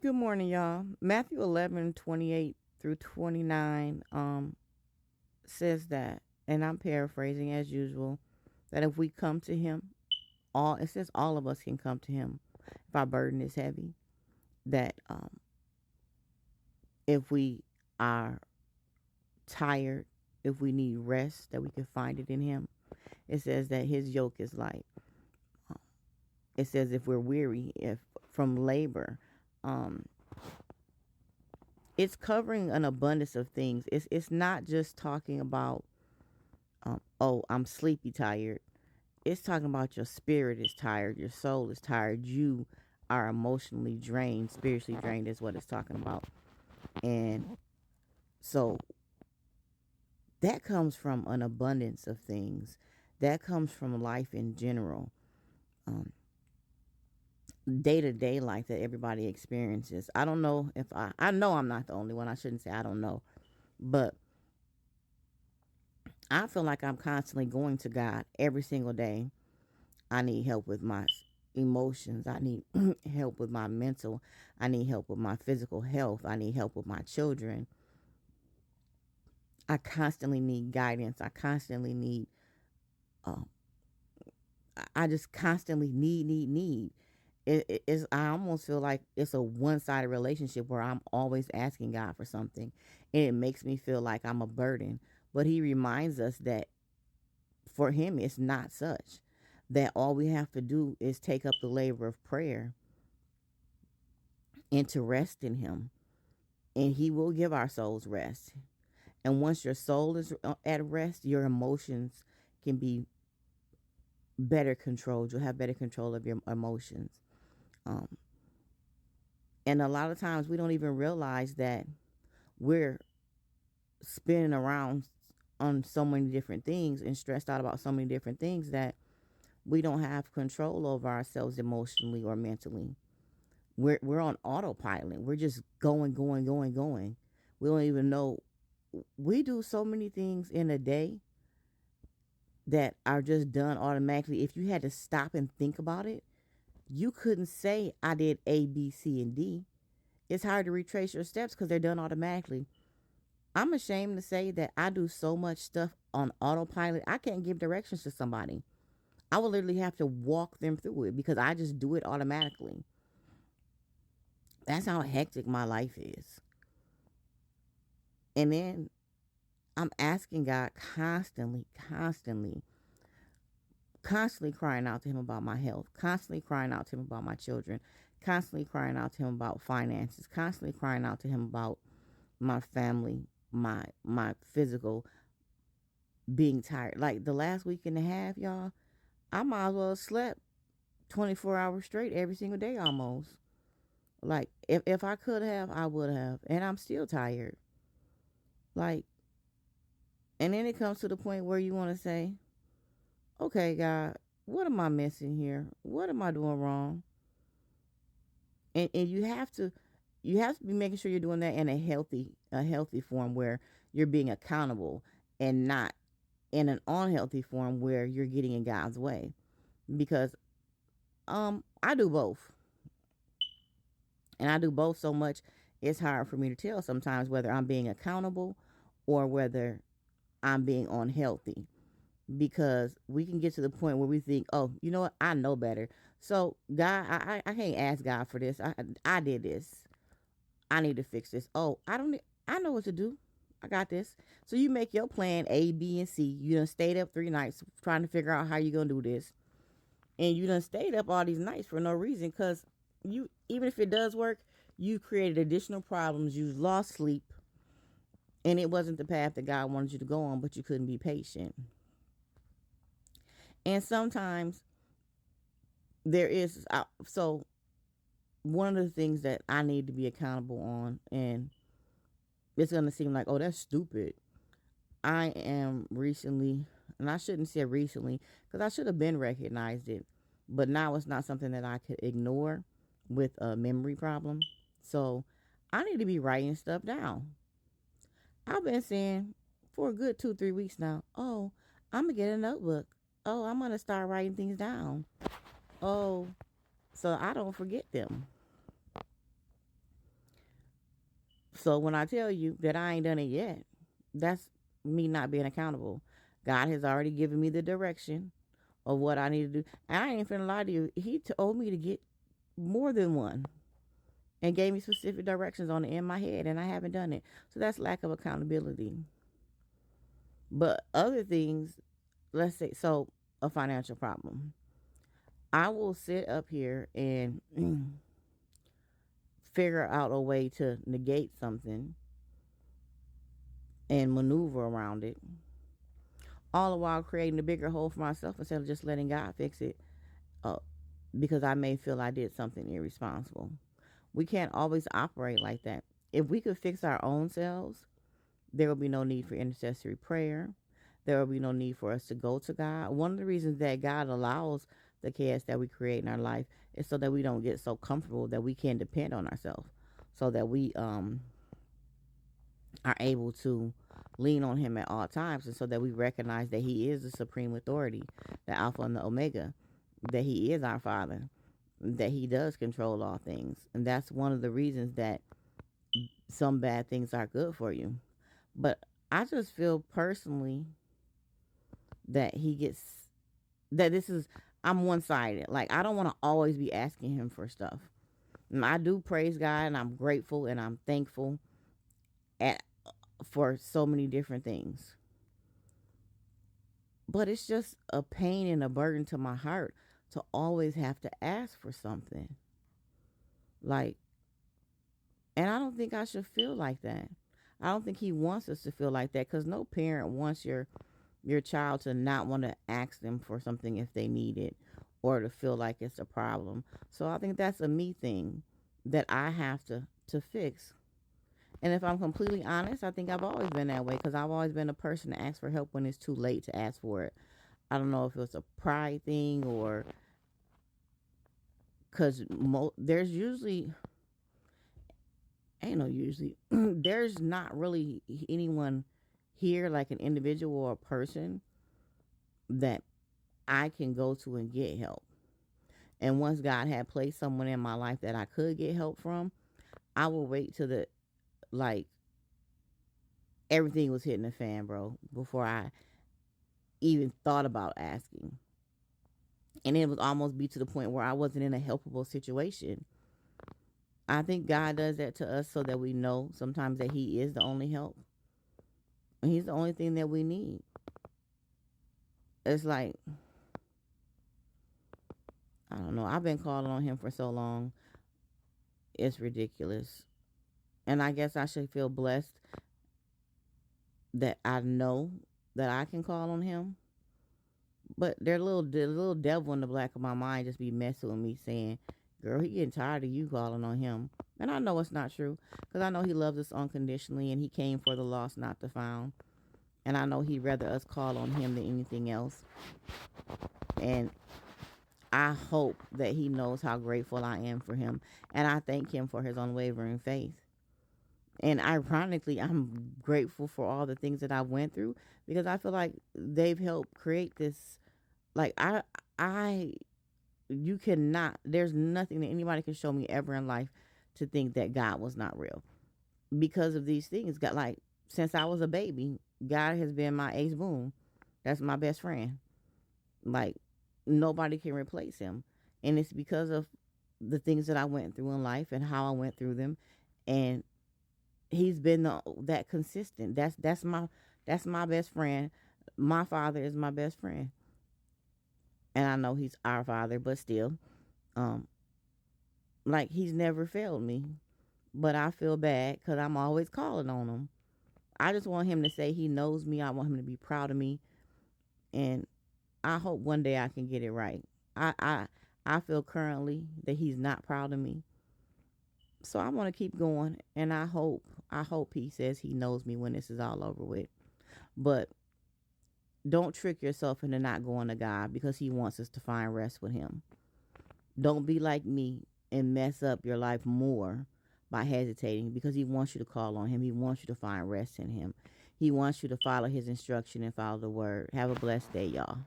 Good morning, y'all. Matthew 11:28 through 29 says that, and I'm paraphrasing as usual, that if we come to him, it says all of us can come to him if our burden is heavy, that if we are tired, if we need rest, that we can find it in him. It says that his yoke is light. It says if we're weary, if from labor, um, it's covering an abundance of things. It's not just talking about oh, I'm sleepy tired. It's talking about your spirit is tired, your soul is tired, you are emotionally drained, spiritually drained is what it's talking about. And so that comes from an abundance of things. That comes from life in general. Day to day life that everybody experiences. I don't know if I know I'm not the only one. I shouldn't say I don't know. But I feel like I'm constantly going to God every single day. I need help with my emotions. I need help with my mental. I need help with my physical health. I need help with my children. I constantly need guidance. I constantly need, uh, I just constantly need. I almost feel like it's a one-sided relationship where I'm always asking God for something. And it makes me feel like I'm a burden. But he reminds us that for him, it's not such. That all we have to do is take up the labor of prayer and to rest in him, and he will give our souls rest. And once your soul is at rest, your emotions can be better controlled. You'll have better control of your emotions. um, and a lot of times we don't even realize that we're spinning around on so many different things and stressed out about so many different things that we don't have control over ourselves emotionally or mentally. We're on autopilot. We're just going. We don't even know. We do so many things in a day that are just done automatically. If you had to stop and think about it, you couldn't say I did A, B, C, and D. It's hard to retrace your steps because they're done automatically. I'm ashamed to say that I do so much stuff on autopilot. I can't give directions to somebody. I will literally have to walk them through it because I just do it automatically. That's how hectic my life is. And then I'm asking God constantly crying out to him about my health, constantly crying out to him about my children, constantly crying out to him about finances, constantly crying out to him about my family, my physical being tired. Like the last week and a half, y'all, I might as well have slept 24 hours straight every single day almost. Like if I could have, I would have. And I'm still tired. Like, and then it comes to the point where you want to say, okay, God, what am I missing here? What am I doing wrong? And you have to be making sure you're doing that in a healthy form where you're being accountable and not in an unhealthy form where you're getting in God's way. Because I do both. And I do both so much it's hard for me to tell sometimes whether I'm being accountable or whether I'm being unhealthy, because we can get to the point where we think, oh, you know what, I know better. So God, I can't ask God for this. I did this. I need to fix this. Oh, I know what to do. I got this. So you make your plan A, B, and C. You done stayed up 3 nights trying to figure out how you gonna do this, and you done stayed up all these nights for no reason. Because you, even if it does work, you created additional problems. You lost sleep, and it wasn't the path that God wanted you to go on. But you couldn't be patient. And sometimes there is so one of the things that I need to be accountable on, and it's gonna seem like, oh, that's stupid. I am recently, and I shouldn't say recently because I should have been recognized it, but now it's not something that I could ignore with a memory problem. So I need to be writing stuff down. I've been saying for a good 2, 3 weeks now, oh, I'm gonna get a notebook. Oh, I'm gonna start writing things down. Oh, so I don't forget them. So when I tell you that I ain't done it yet, that's me not being accountable. God has already given me the direction of what I need to do. And I ain't finna lie to you. He told me to get more than one and gave me specific directions on it in my head, and I haven't done it. So that's lack of accountability. But other things, let's say, so a financial problem. I will sit up here and figure out a way to negate something and maneuver around it, all the while creating a bigger hole for myself instead of just letting God fix it, uh, because I may feel I did something irresponsible. We can't always operate like that. If we could fix our own selves, there will be no need for intercessory prayer. There will be no need for us to go to God. One of the reasons that God allows the chaos that we create in our life is so that we don't get so comfortable that we can't depend on ourselves, so that we are able to lean on him at all times, and so that we recognize that he is the supreme authority, the Alpha and the Omega, that he is our Father, that he does control all things. And that's one of the reasons that some bad things are good for you. But I just feel personally that he gets, that this is, I'm one-sided. Like, I don't want to always be asking him for stuff. And I do praise God, and I'm grateful and I'm thankful at for so many different things. But it's just a pain and a burden to my heart to always have to ask for something. Like, and I don't think I should feel like that. I don't think he wants us to feel like that, because no parent wants your child to not want to ask them for something if they need it, or to feel like it's a problem. So I think that's a me thing that I have to fix. And if I'm completely honest, I think I've always been that way, because I've always been a person to ask for help when it's too late to ask for it. I don't know if it's a pride thing, or because there's usually, ain't no usually, there's not really anyone here, like an individual or a person, that I can go to and get help. And once God had placed someone in my life that I could get help from, I will wait till the, like, everything was hitting the fan, bro, before I even thought about asking. And it would almost be to the point where I wasn't in a helpable situation. I think God does that to us so that we know sometimes that he is the only help. And he's the only thing that we need. It's like, I don't know. I've been calling on him for so long. It's ridiculous. And I guess I should feel blessed that I know that I can call on him. But the little devil in the back of my mind just be messing with me, saying, girl, he getting tired of you calling on him. And I know it's not true, because I know he loves us unconditionally, and he came for the lost, not the found. And I know he'd rather us call on him than anything else. And I hope that he knows how grateful I am for him. And I thank him for his unwavering faith. And ironically, I'm grateful for all the things that I went through, because I feel like they've helped create this. Like, you cannot, there's nothing that anybody can show me ever in life to think that God was not real. Because of these things, God, like, since I was a baby, God has been my ace boon. That's my best friend. Like, nobody can replace him. And it's because of the things that I went through in life and how I went through them. And he's been that consistent. That's my best friend. My father is my best friend. And I know he's our father, but still, um, like, he's never failed me. But I feel bad because I'm always calling on him. I just want him to say he knows me. I want him to be proud of me. And I hope one day I can get it right. I feel currently that he's not proud of me. So I want to keep going, and I hope he says he knows me when this is all over with. But don't trick yourself into not going to God, because he wants us to find rest with him. Don't be like me and mess up your life more by hesitating, because he wants you to call on him. He wants you to find rest in him. He wants you to follow his instruction and follow the word. Have a blessed day, y'all.